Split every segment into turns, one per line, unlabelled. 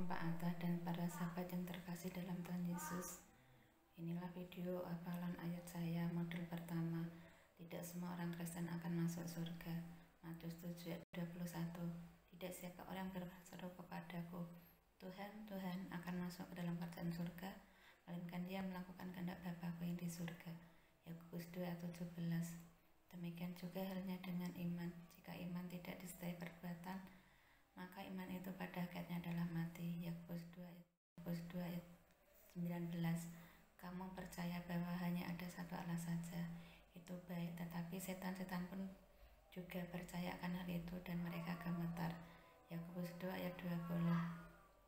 Shalom Pak Atta dan para sahabat yang terkasih dalam Tuhan Yesus. Inilah video hafalan ayat saya modul pertama. Tidak semua orang Kristen akan masuk surga. Matius 7 ayat 21. Tidak siapa orang berseru kepadaku, Tuhan, Tuhan, akan masuk ke dalam kerajaan surga, melainkan dia melakukan kehendak Bapa-Ku yang di surga. Yakobus 2 ayat 17. Demikian juga halnya dengan iman. Jika iman tidak disertai perbuatan, maka iman itu pada akhirnya adalah mati. Yakobus 2 ayat 19. Kamu percaya bahwa hanya ada satu Allah saja, itu baik, tetapi setan-setan pun juga percaya akan hal itu dan mereka gemetar. Yakobus 2 ayat 20.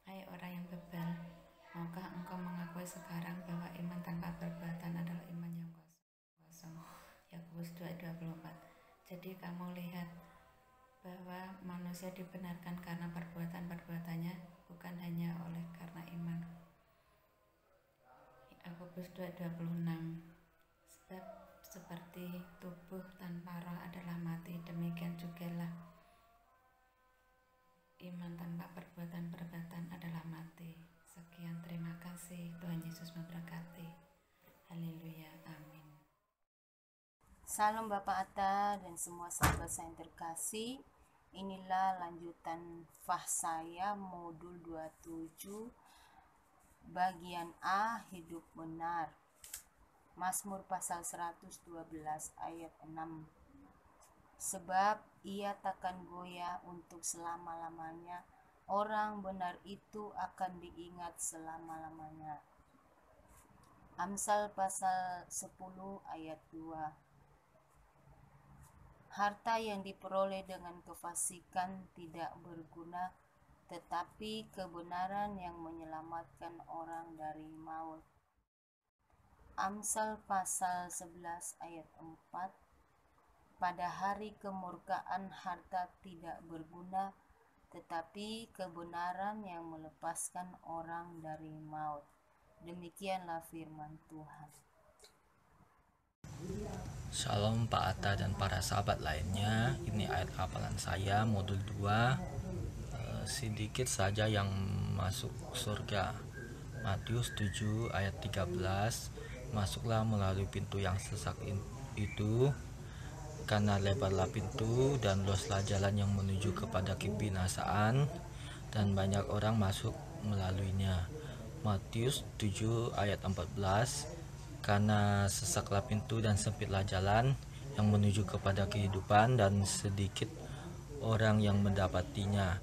Hai orang yang bebal, maukah engkau mengakui sekarang bahwa iman tanpa perbuatan adalah iman yang kosong? Yakobus 2 ayat 24. Jadi kamu lihat bahwa manusia dibenarkan karena perbuatan-perbuatannya, bukan hanya oleh karena iman. Yakobus 2:26. Sebab seperti tubuh tanpa roh adalah mati, demikian jugalah iman tanpa perbuatan-perbuatan adalah mati. Sekian, terima kasih. Tuhan Yesus memberkati. Haleluya, amin.
Salam Bapak Atta dan semua sahabat saya yang terkasih. Inilah lanjutan fah saya modul 27 bagian A, hidup benar. Mazmur pasal 112 ayat 6. Sebab ia takkan goyah untuk selama-lamanya, orang benar itu akan diingat selama-lamanya. Amsal pasal 10 ayat 2. Harta yang diperoleh dengan kefasikan tidak berguna, tetapi kebenaran yang menyelamatkan orang dari maut. Amsal pasal 11 ayat 4. Pada hari kemurkaan harta tidak berguna, tetapi kebenaran yang melepaskan orang dari maut. Demikianlah firman Tuhan.
Shalom Pak Atta dan para sahabat lainnya. Ini ayat hafalan saya modul 2. Sedikit saja yang masuk surga. Matius 7 ayat 13. Masuklah melalui pintu yang sesak itu, karena lebarlah pintu dan luaslah jalan yang menuju kepada kebinasaan, dan banyak orang masuk melaluinya. Matius 7 ayat 14. Karena sesaklah pintu dan sempitlah jalan yang menuju kepada kehidupan, dan sedikit orang yang mendapatinya.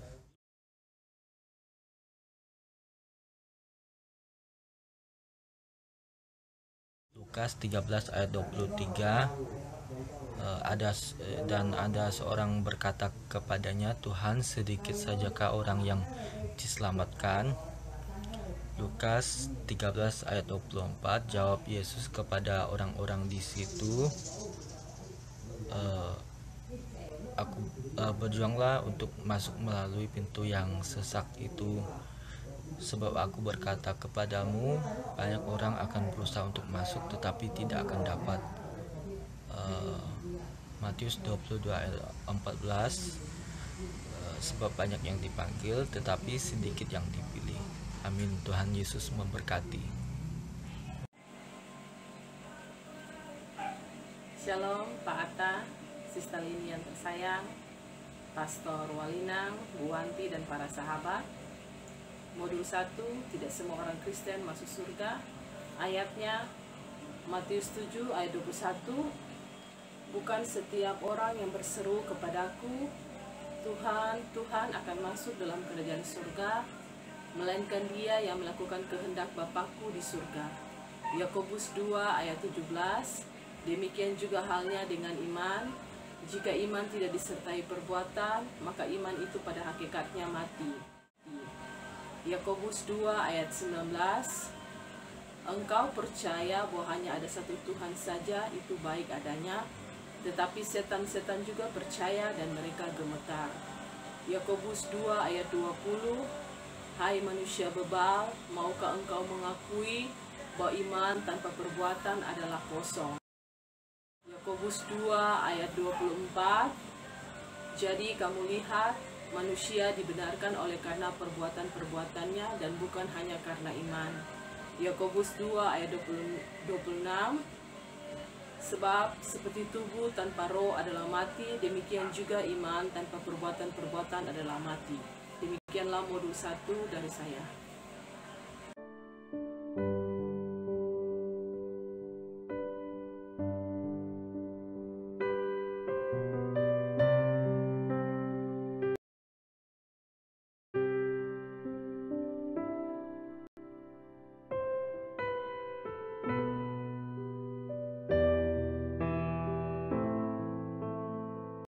Lukas 13 ayat 23. Ada seorang berkata kepadanya, Tuhan, sedikit sajakah orang yang diselamatkan? Lukas 13 ayat 24. Jawab Yesus kepada orang-orang di situ, berjuanglah untuk masuk melalui pintu yang sesak itu, sebab aku berkata kepadamu, banyak orang akan berusaha untuk masuk tetapi tidak akan dapat. Matius 22 ayat 14. Sebab banyak yang dipanggil tetapi sedikit yang dipilih. Amin. Tuhan Yesus memberkati.
Shalom Pak Atta, Sister Lini yang tersayang, Pastor Walinang, Bu Wanti dan para sahabat. Modul 1, tidak semua orang Kristen masuk surga. Ayatnya Matius 7 ayat 21. Bukan setiap orang yang berseru kepadaku, Tuhan, Tuhan, akan masuk dalam kerajaan surga, melainkan dia yang melakukan kehendak Bapa-Ku di surga. Yakobus 2 ayat 17. Demikian juga halnya dengan iman. Jika iman tidak disertai perbuatan, maka iman itu pada hakikatnya mati. Yakobus 2 ayat 19. Engkau percaya bahwa hanya ada satu Tuhan saja, itu baik adanya, tetapi setan-setan juga percaya dan mereka gemetar. Yakobus 2 ayat 20. Hai manusia bebal, maukah engkau mengakui bahwa iman tanpa perbuatan adalah kosong? Yakobus 2 ayat 24. Jadi kamu lihat Manusia dibenarkan oleh karena perbuatan-perbuatannya dan bukan hanya karena iman. Yakobus 2 ayat 26. Sebab seperti tubuh tanpa roh adalah mati, demikian juga iman tanpa perbuatan-perbuatan adalah mati. Demikianlah modul 1 dari saya.